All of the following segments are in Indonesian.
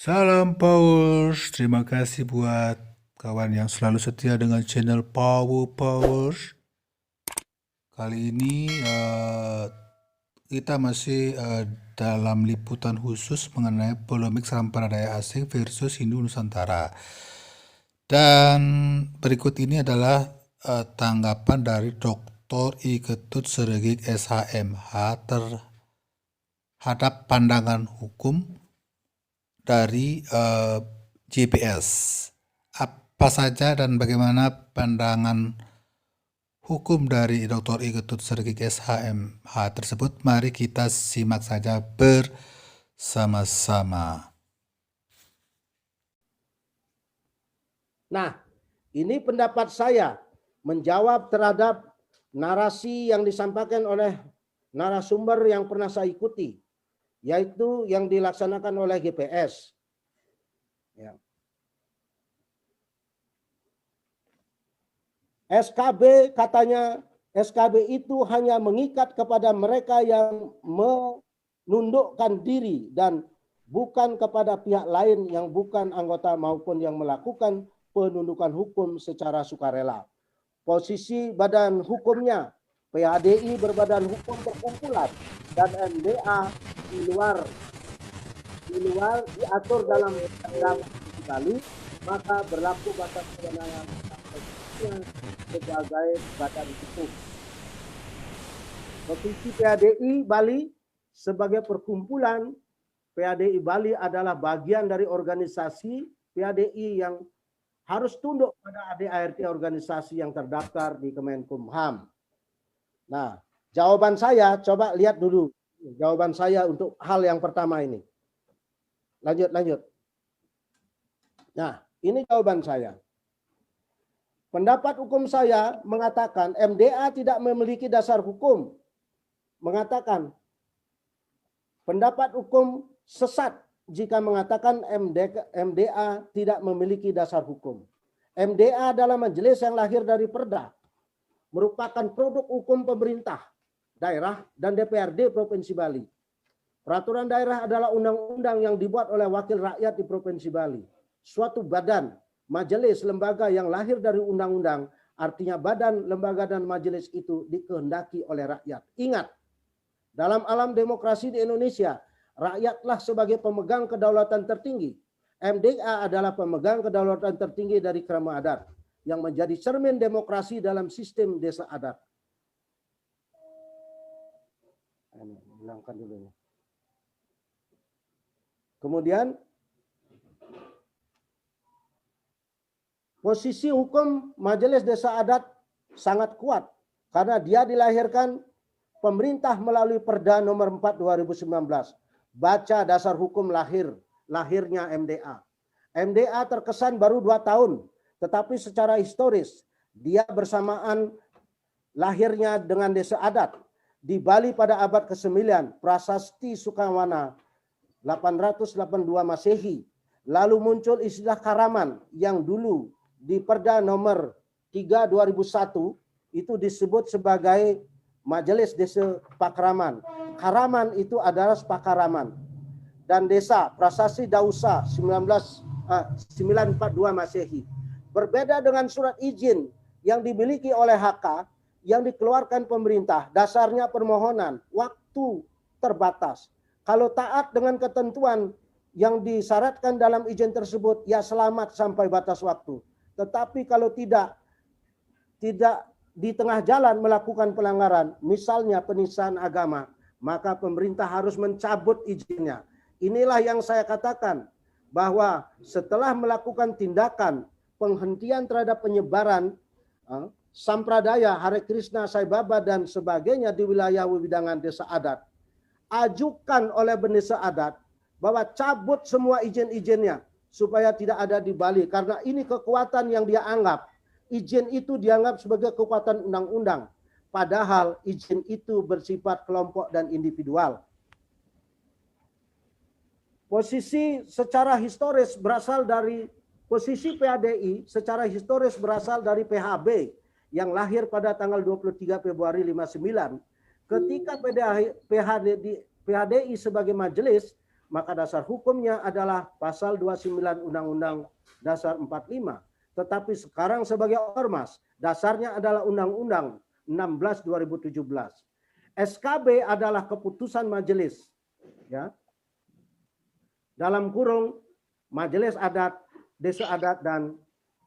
Salam Powers, terima kasih buat kawan yang selalu setia dengan channel Powers. Kali ini kita masih dalam liputan khusus mengenai polemik Sampradaya asing versus Hindu Nusantara. Dan berikut ini adalah tanggapan dari Dr. I. Ketut Siregar SHMH terhadap pandangan hukum dari JPS. Apa saja dan bagaimana pandangan hukum dari Dr. I. Ketut Siregar SHMH tersebut? Mari kita simak saja bersama-sama. Nah, ini pendapat saya menjawab terhadap narasi yang disampaikan oleh narasumber yang pernah saya ikuti, yaitu yang dilaksanakan oleh GPS. Ya. SKB katanya, SKB itu hanya mengikat kepada mereka yang menundukkan diri dan bukan kepada pihak lain yang bukan anggota maupun yang melakukan penundukan hukum secara sukarela. Posisi badan hukumnya, PHDI berbadan hukum perkumpulan dan MDA di luar diatur dalam undang Bali, maka berlaku batas kewenangan sebagai badan hukum. Posisi PHDI Bali sebagai perkumpulan, PHDI Bali adalah bagian dari organisasi PHDI yang harus tunduk pada ADART organisasi yang terdaftar di Kemenkumham. Nah, jawaban saya, coba lihat dulu jawaban saya untuk hal yang pertama ini. Lanjut. Nah, ini jawaban saya. Pendapat hukum saya mengatakan MDA tidak memiliki dasar hukum. Mengatakan pendapat hukum sesat jika mengatakan MDA tidak memiliki dasar hukum. MDA adalah majelis yang lahir dari Perda, merupakan produk hukum pemerintah daerah dan DPRD Provinsi Bali. Peraturan daerah adalah undang-undang yang dibuat oleh wakil rakyat di Provinsi Bali. Suatu badan, majelis, lembaga yang lahir dari undang-undang, artinya badan, lembaga, dan majelis itu dikehendaki oleh rakyat. Ingat, dalam alam demokrasi di Indonesia, rakyatlah sebagai pemegang kedaulatan tertinggi. MDA adalah pemegang kedaulatan tertinggi dari krama adat yang menjadi cermin demokrasi dalam sistem desa adat. Hilangkan dulu. Kemudian posisi hukum Majelis Desa Adat sangat kuat karena dia dilahirkan pemerintah melalui Perda nomor 4 2019. Baca dasar hukum lahirnya MDA. MDA terkesan baru 2 tahun, tetapi secara historis dia bersamaan lahirnya dengan Desa Adat di Bali pada abad ke-9, Prasasti Sukawana 882 Masehi. Lalu muncul istilah Karaman yang dulu di Perda nomor 3 2001 itu disebut sebagai Majelis Desa Pakraman. Karaman itu adalah Pakaraman. Dan desa Prasasti Dausa 942 Masehi. Berbeda dengan surat izin yang dimiliki oleh HK yang dikeluarkan pemerintah, dasarnya permohonan, waktu terbatas. Kalau taat dengan ketentuan yang disyaratkan dalam izin tersebut, ya selamat sampai batas waktu. Tetapi kalau tidak di tengah jalan melakukan pelanggaran, misalnya penistaan agama, maka pemerintah harus mencabut izinnya. Inilah yang saya katakan bahwa setelah melakukan tindakan penghentian terhadap penyebaran Sampradaya, Hare Krishna, Sai Baba dan sebagainya di wilayah Wewidangan Desa Adat, ajukan oleh Desa Adat bahwa cabut semua izin-izinnya supaya tidak ada di Bali, karena ini kekuatan yang dia anggap. Izin itu dianggap sebagai kekuatan undang-undang, padahal izin itu bersifat kelompok dan individual. Posisi secara historis berasal dari posisi PHDI secara historis berasal dari PHB yang lahir pada tanggal 23 Februari 59. Ketika PHDI sebagai majelis maka dasar hukumnya adalah pasal 29 Undang-Undang Dasar 45. Tetapi sekarang sebagai ormas, dasarnya adalah Undang-Undang 16 2017. SKB adalah keputusan majelis, ya. Dalam kurung Majelis Adat, Desa Adat, dan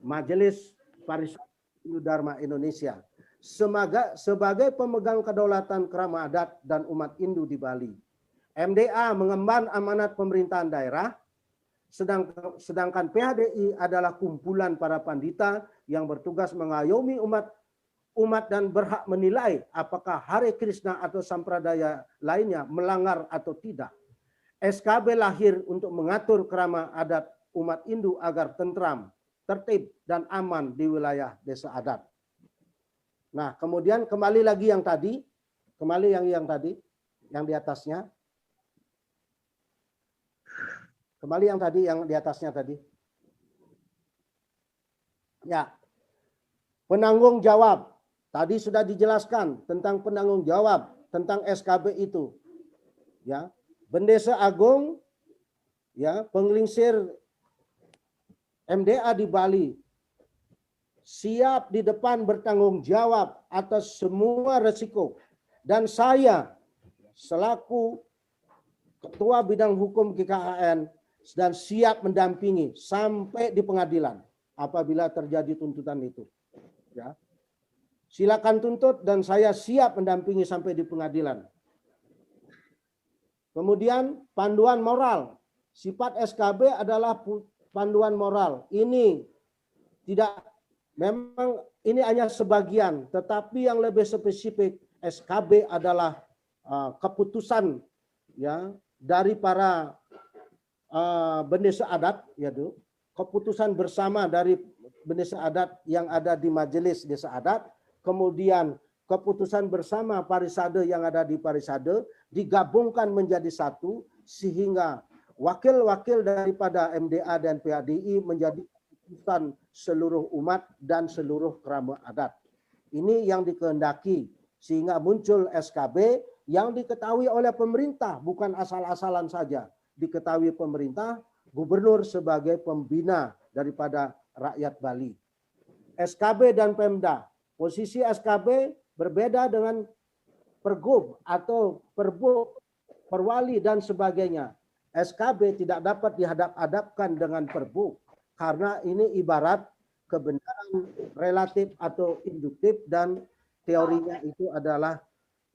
Majelis Parisada Hindu Dharma Indonesia sebagai pemegang kedaulatan kerama adat dan umat Hindu di Bali. MDA mengemban amanat pemerintahan daerah, sedangkan PHDI adalah kumpulan para pandita yang bertugas mengayomi umat dan berhak menilai apakah Hare Krishna atau sampradaya lainnya melanggar atau tidak. SKB lahir untuk mengatur kerama adat umat Hindu agar tentram, tertib, dan aman di wilayah desa adat. Nah, kemudian kembali lagi yang tadi, yang di atasnya. Kembali yang di atasnya tadi. Ya, penanggung jawab. Tadi sudah dijelaskan tentang penanggung jawab tentang SKB itu. Ya, Bendesa Agung, ya, penggelingsir MDA di Bali siap di depan bertanggung jawab atas semua resiko, dan saya selaku Ketua Bidang Hukum GKHN dan siap mendampingi sampai di pengadilan apabila terjadi tuntutan itu. Ya. Silakan tuntut dan saya siap mendampingi sampai di pengadilan. Kemudian panduan moral. Sifat SKB adalah panduan moral. Ini memang ini hanya sebagian, tetapi yang lebih spesifik SKB adalah keputusan, ya, dari para bendesa adat, yaitu keputusan bersama dari bendesa adat yang ada di majelis desa adat, kemudian keputusan bersama parisade yang ada di parisade digabungkan menjadi satu sehingga wakil-wakil daripada MDA dan PHDI menjadi keputusan seluruh umat dan seluruh kerama adat. Ini yang dikehendaki sehingga muncul SKB yang diketahui oleh pemerintah, bukan asal-asalan saja. Diketahui pemerintah, gubernur sebagai pembina daripada rakyat Bali. SKB dan Pemda. Posisi SKB berbeda dengan Pergub atau Perbuk, Perwali dan sebagainya. SKB tidak dapat dihadap-hadapkan dengan Perbuk karena ini ibarat kebenaran relatif atau induktif dan teorinya itu adalah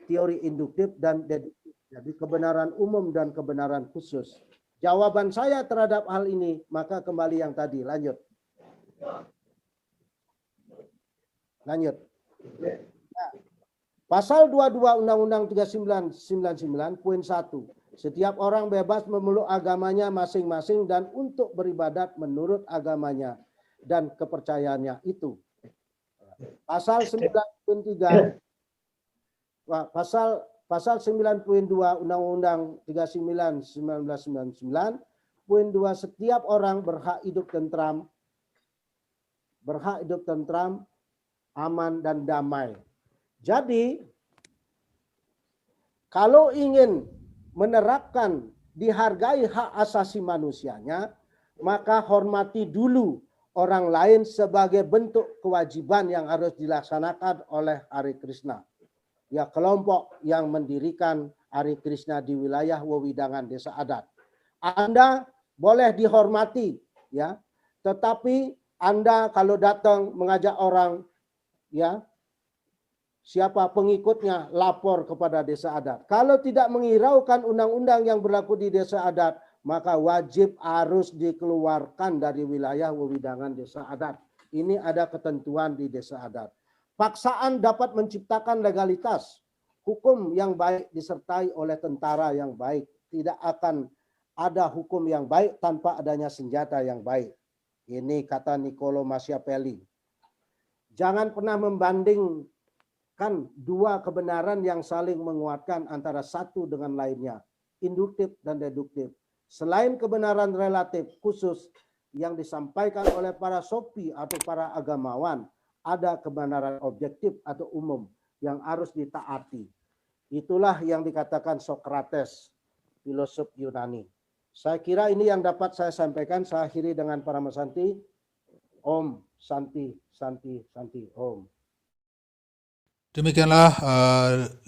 teori induktif dan deduktif. Jadi kebenaran umum dan kebenaran khusus. Jawaban saya terhadap hal ini, maka kembali yang tadi, lanjut. Lanjut. Nah, pasal 22 Undang-Undang 3999 poin 1. Setiap orang bebas memeluk agamanya masing-masing dan untuk beribadat menurut agamanya dan kepercayaannya itu. Pasal 9.3 Pasal 9.2 Undang-Undang 39 1999 poin 2, setiap orang berhak hidup tentram, aman dan damai. Jadi kalau ingin menerapkan dihargai hak asasi manusianya, maka hormati dulu orang lain sebagai bentuk kewajiban yang harus dilaksanakan oleh Hare Krishna. Ya, kelompok yang mendirikan Hare Krishna di wilayah wewidangan desa adat. Anda boleh dihormati, ya, tetapi Anda kalau datang mengajak orang, ya, siapa pengikutnya lapor kepada desa adat. Kalau tidak menghiraukan undang-undang yang berlaku di desa adat, maka wajib harus dikeluarkan dari wilayah wewidangan desa adat. Ini ada ketentuan di desa adat. Paksaan dapat menciptakan legalitas. Hukum yang baik disertai oleh tentara yang baik. Tidak akan ada hukum yang baik tanpa adanya senjata yang baik. Ini kata Niccolo Machiavelli. Jangan pernah membandingkan dua kebenaran yang saling menguatkan antara satu dengan lainnya. Induktif dan deduktif. Selain kebenaran relatif khusus yang disampaikan oleh para sofi atau para agamawan, ada kebenaran objektif atau umum yang harus ditaati. Itulah yang dikatakan Socrates, filosof Yunani. Saya kira ini yang dapat saya sampaikan. Saya akhiri dengan Parama Santi. Om Santi Santi Santi Om. Demikianlah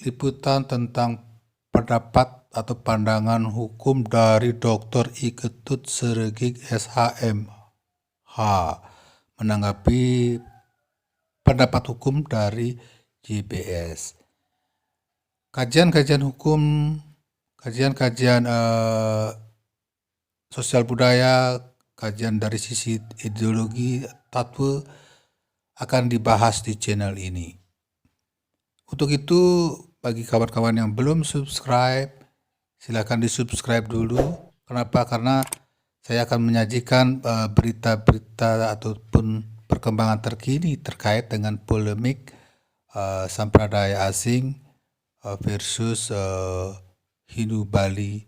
liputan tentang pendapat atau pandangan hukum dari Dr. I. Ketut Siregar SHMH menanggapi pendapat hukum dari JBS. Kajian-kajian hukum, kajian-kajian sosial budaya, kajian dari sisi ideologi, tatwa akan dibahas di channel ini. Untuk itu, bagi kawan-kawan yang belum subscribe, silakan di-subscribe dulu. Kenapa? Karena saya akan menyajikan berita-berita ataupun perkembangan terkini terkait dengan polemik sampradaya asing versus Hindu Bali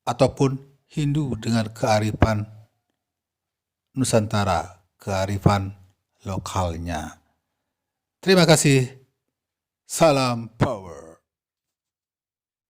ataupun Hindu dengan kearifan Nusantara, kearifan lokalnya. Terima kasih. Salam power.